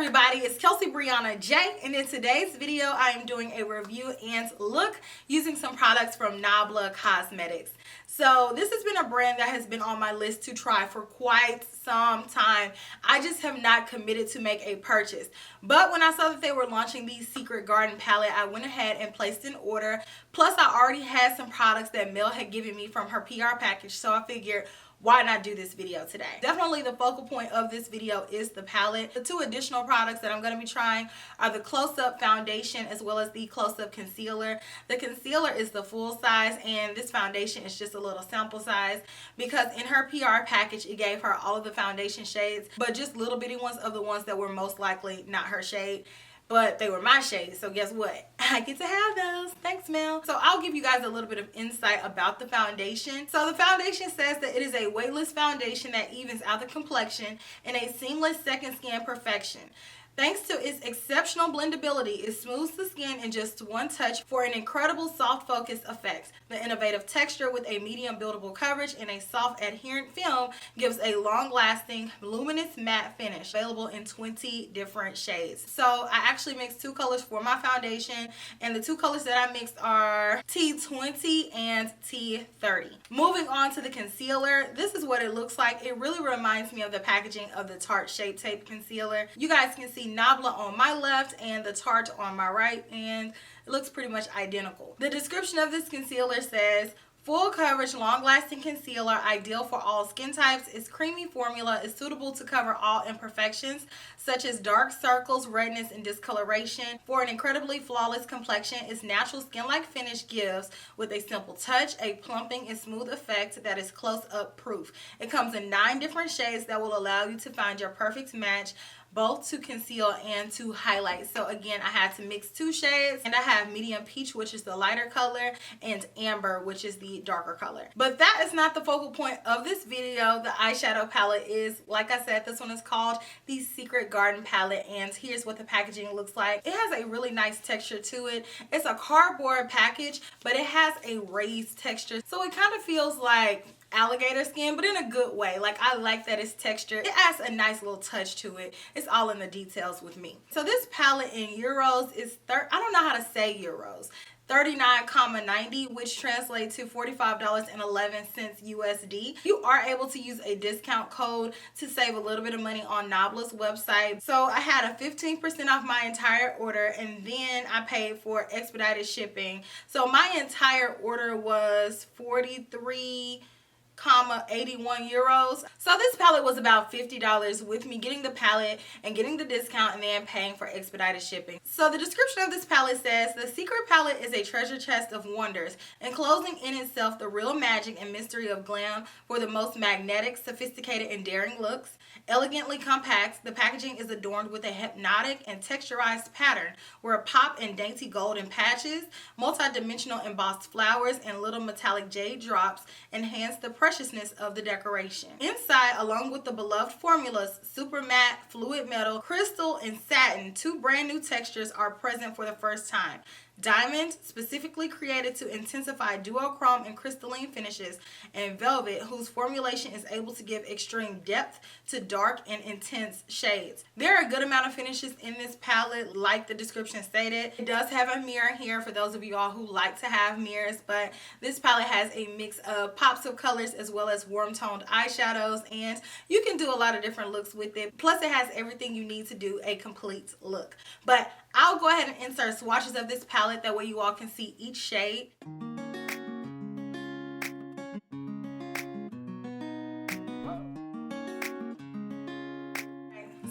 everybody, it's Kelsee Briana J, and in today's video I am doing a review and look using some products from Nabla Cosmetics. So this has been a brand that has been on my list to try for quite some time. I just have not committed to make a purchase. But when I saw that they were launching the Secret Garden palette, I went ahead and placed an order. Plus I already had some products that Mel had given me from her PR package, so I figured, why not do this video today? Definitely the focal point of this video is the palette. The two additional products that I'm going to be trying are the close-up foundation as well as the close-up concealer. The concealer is the full size and this foundation is just a little sample size because in her PR package it gave her all of the foundation shades, but just little bitty ones of the ones that were most likely not her shade. But they were my shades, so guess what? I get to have those. Thanks, Mel. So I'll give you guys a little bit of insight about the foundation. So the foundation says that it is a weightless foundation that evens out the complexion in a seamless second skin perfection. Thanks to its exceptional blendability, it smooths the skin in just one touch for an incredible soft focus effect. The innovative texture with a medium buildable coverage and a soft adherent film gives a long-lasting, luminous matte finish, available in 20 different shades. So I actually mixed two colors for my foundation, and the two colors that I mixed are T20 and T30. Moving on to the concealer, this is what it looks like. It really reminds me of the packaging of the Tarte Shape Tape concealer. You guys can see Nabla on my left and the Tarte on my right, and it looks pretty much identical. The description of this concealer says, full coverage, long-lasting concealer, ideal for all skin types. Its creamy formula is suitable to cover all imperfections, such as dark circles, redness, and discoloration. For an incredibly flawless complexion, its natural skin-like finish gives, with a simple touch, a plumping and smooth effect that is close-up proof. It comes in 9 different shades that will allow you to find your perfect match, both to conceal and to highlight. So again, I had to mix 2 shades, and I have medium peach, which is the lighter color, and amber, which is the darker color. But that is not the focal point of this video. The eyeshadow palette is, like I said, this one is called the Secret Garden palette, and here's what the packaging looks like. It has a really nice texture to it. It's a cardboard package, but it has a raised texture, so it kind of feels like alligator skin, but in a good way. Like, I like that it's textured. It adds a nice little touch to it. It's all in the details with me. So this palette in euros is I don't know how to say euros. 39,90, which translates to $45.11 USD. You are able to use a discount code to save a little bit of money on Nabla's website. So I had a 15% off my entire order, and then I paid for expedited shipping. So my entire order was 43.81 euros. So this palette was about $50 with me getting the palette and getting the discount and then paying for expedited shipping. So the description of this palette says, the Secret palette is a treasure chest of wonders, enclosing in itself the real magic and mystery of glam for the most magnetic, sophisticated, and daring looks. Elegantly compact, the packaging is adorned with a hypnotic and texturized pattern where pop and dainty golden patches, multi-dimensional embossed flowers, and little metallic jade drops enhance the preciousness of the decoration. Inside, along with the beloved formulas, super matte, fluid metal, crystal, and satin, 2 brand new textures are present for the first time. Diamond, specifically created to intensify duochrome and crystalline finishes, and velvet, whose formulation is able to give extreme depth to dark and intense shades. There are a good amount of finishes in this palette, like the description stated. It does have a mirror here for those of you all who like to have mirrors, but this palette has a mix of pops of colors as well as warm toned eyeshadows, and you can do a lot of different looks with it. Plus it has everything you need to do a complete look. But I'll go ahead and insert swatches of this palette, that way you all can see each shade.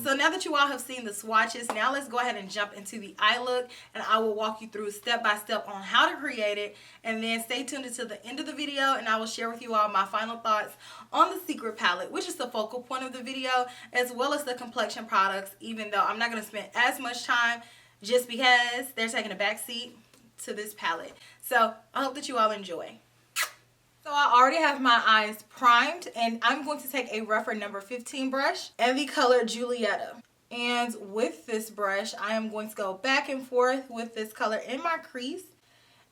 So now that you all have seen the swatches, now let's go ahead and jump into the eye look, and I will walk you through step by step on how to create it, and then stay tuned until the end of the video and I will share with you all my final thoughts on the Secret palette, which is the focal point of the video, as well as the complexion products, even though I'm not going to spend as much time just because they're taking a back seat to this palette. So I hope that you all enjoy. So I already have my eyes primed, and I'm going to take a Rephr number 15 brush and the color Julietta. And with this brush, I am going to go back and forth with this color in my crease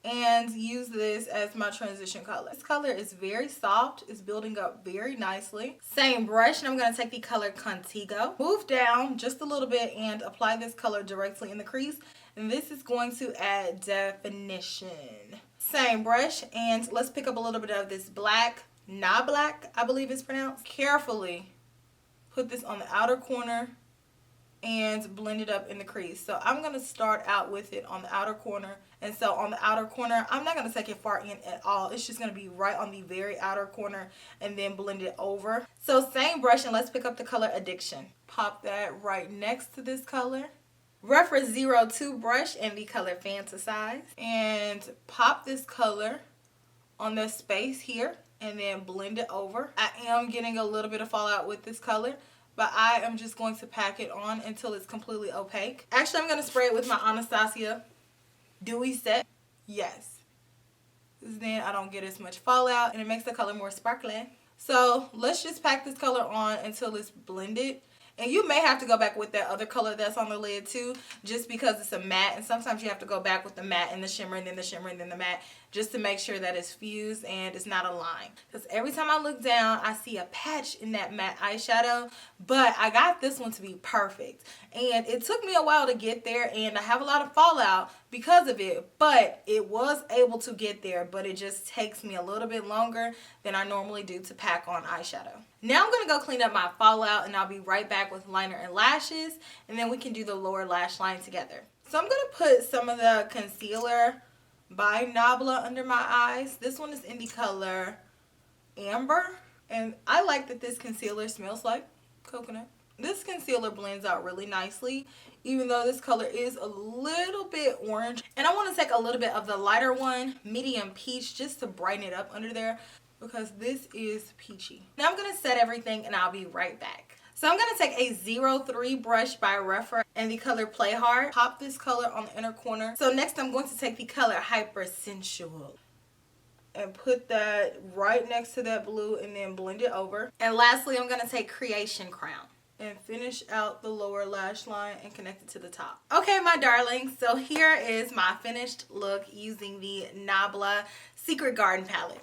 and use this as my transition color. This color is very soft. It's building up very nicely. Same brush, and I'm going to take the color Contigo. Move down just a little bit and apply this color directly in the crease. And this is going to add definition. Same brush, and let's pick up a little bit of this black, Nabla, I believe it's pronounced. Carefully put this on the outer corner and blend it up in the crease. So I'm going to start out with it on the outer corner. And so on the outer corner, I'm not going to take it far in at all. It's just going to be right on the very outer corner and then blend it over. So same brush, and let's pick up the color Addiction. Pop that right next to this color. Rephr 02 brush and the color Fantasize. And pop this color on the space here and then blend it over. I am getting a little bit of fallout with this color, but I am just going to pack it on until it's completely opaque. Actually, I'm going to spray it with my Anastasia Dewy Set. Yes. Then I don't get as much fallout and it makes the color more sparkly. So let's just pack this color on until it's blended. And you may have to go back with that other color that's on the lid too, just because it's a matte. And sometimes you have to go back with the matte and the shimmer and then the shimmer and then the matte, just to make sure that it's fused and it's not a line. Because every time I look down, I see a patch in that matte eyeshadow. But I got this one to be perfect. And it took me a while to get there, and I have a lot of fallout because of it. But it was able to get there, but it just takes me a little bit longer than I normally do to pack on eyeshadow. Now I'm going to go clean up my fallout, and I'll be right back with liner and lashes, and then we can do the lower lash line together. So I'm going to put some of the concealer by Nabla under my eyes. This one is in the color Amber, and I like that this concealer smells like coconut. This concealer blends out really nicely, even though this color is a little bit orange. And I want to take a little bit of the lighter one, medium peach, just to brighten it up under there, because this is peachy. Now I'm going to set everything and I'll be right back. So I'm going to take a 03 brush by Rephr and the color Play Hard. Pop this color on the inner corner. So next I'm going to take the color Hyper Sensual and put that right next to that blue and then blend it over. And lastly, I'm going to take Creation Crown and finish out the lower lash line and connect it to the top. Okay, my darlings, so here is my finished look using the Nabla Secret Garden palette.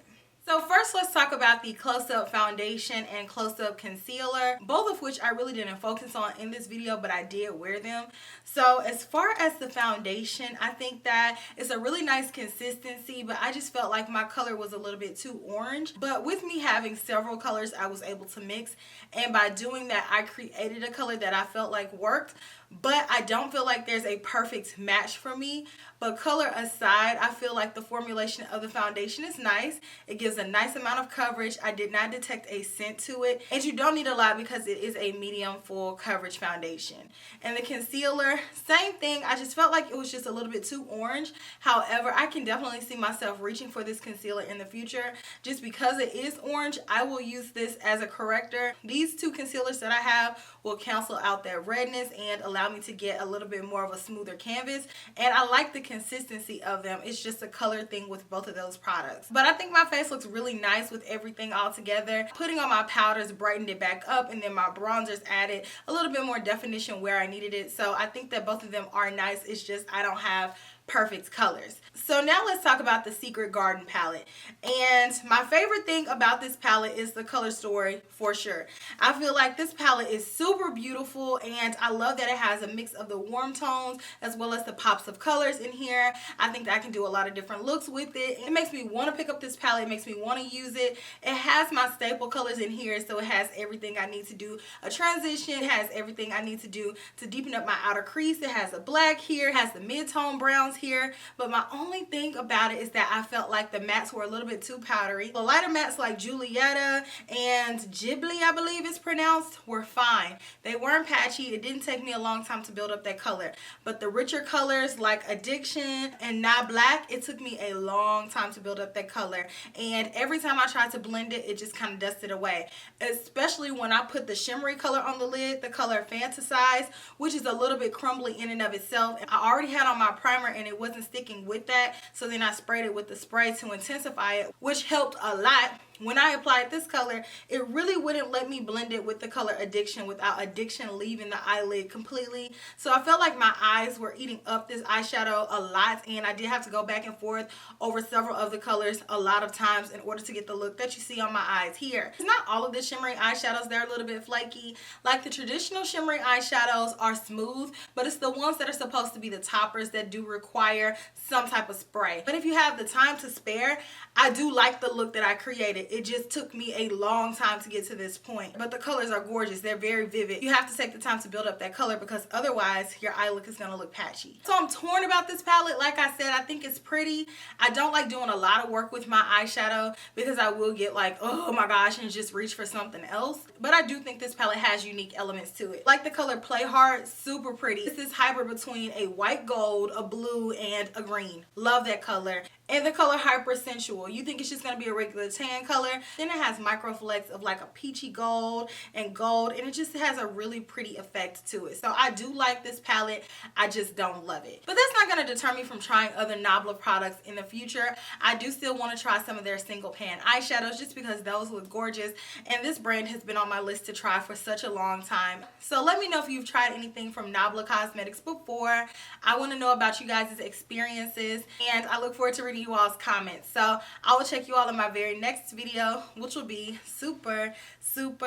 So first, let's talk about the close-up foundation and close-up concealer, both of which I really didn't focus on in this video, but I did wear them. So as far as the foundation, I think that it's a really nice consistency, but I just felt like my color was a little bit too orange. But with me having several colors, I was able to mix, and by doing that, I created a color that I felt like worked. But I don't feel like there's a perfect match for me. But color aside, I feel like the formulation of the foundation is nice. It gives a nice amount of coverage. I did not detect a scent to it. And you don't need a lot because it is a medium full coverage foundation. And the concealer, same thing. I just felt like it was just a little bit too orange. However, I can definitely see myself reaching for this concealer in the future. Just because it is orange, I will use this as a corrector. These two concealers that I have will cancel out that redness and allow me to get a little bit more of a smoother canvas. And I like the consistency of them. It's just a color thing with both of those products. But I think my face looks really nice with everything all together. Putting on my powders brightened it back up, and then my bronzers added a little bit more definition where I needed it. So I think that both of them are nice. It's just I don't have perfect colors. So now let's talk about the Secret Garden palette. And my favorite thing about this palette is the color story, for sure. I feel like this palette is super beautiful, and I love that it has a mix of the warm tones as well as the pops of colors in here. I think that I can do a lot of different looks with it. It makes me want to pick up this palette. It makes me want to use it. It has my staple colors in here, so it has everything I need to do a transition. It has everything I need to do to deepen up my outer crease. It has a black here. It has the mid-tone browns here. But my only thing about it is that I felt like the mattes were a little bit too powdery. The lighter mattes like Julietta and Ghibli, I believe it's pronounced, were fine. They weren't patchy. It didn't take me a long time to build up that color. But the richer colors like Addiction and Nabla, it took me a long time to build up that color. And every time I tried to blend it, it just kind of dusted away. Especially when I put the shimmery color on the lid, the color Fantasize, which is a little bit crumbly in and of itself. And I already had on my primer and it wasn't sticking with that, so then I sprayed it with the spray to intensify it, which helped a lot. when I applied this color, it really wouldn't let me blend it with the color Addiction without Addiction leaving the eyelid completely. So I felt like my eyes were eating up this eyeshadow a lot, and I did have to go back and forth over several of the colors a lot of times in order to get the look that you see on my eyes here. It's not all of the shimmering eyeshadows, they're a little bit flaky. Like the traditional shimmering eyeshadows are smooth, but it's the ones that are supposed to be the toppers that do require some type of spray. But if you have the time to spare, I do like the look that I created. It just took me a long time to get to this point. But the colors are gorgeous. They're very vivid. You have to take the time to build up that color because otherwise your eye look is going to look patchy. So I'm torn about this palette. Like I said, I think it's pretty. I don't like doing a lot of work with my eyeshadow because I will get like, oh my gosh, and just reach for something else. But I do think this palette has unique elements to it. Like the color Play Hard, super pretty. This is hybrid between a white gold, a blue, and a green. Love that color. And the color Hyper Sensual. You think it's just going to be a regular tan color. Then it has micro flecks of like a peachy gold, and it just has a really pretty effect to it. So I do like this palette. I just don't love it. But that's not going to deter me from trying other Nabla products in the future. I do still want to try some of their single pan eyeshadows just because those look gorgeous. And this brand has been on my list to try for such a long time. So let me know if you've tried anything from Nabla Cosmetics before. I want to know about you guys' experiences. And I look forward to reading you all's comments. So I will check you all in my very next video, which will be super soon.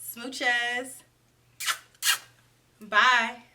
Smooches. Bye.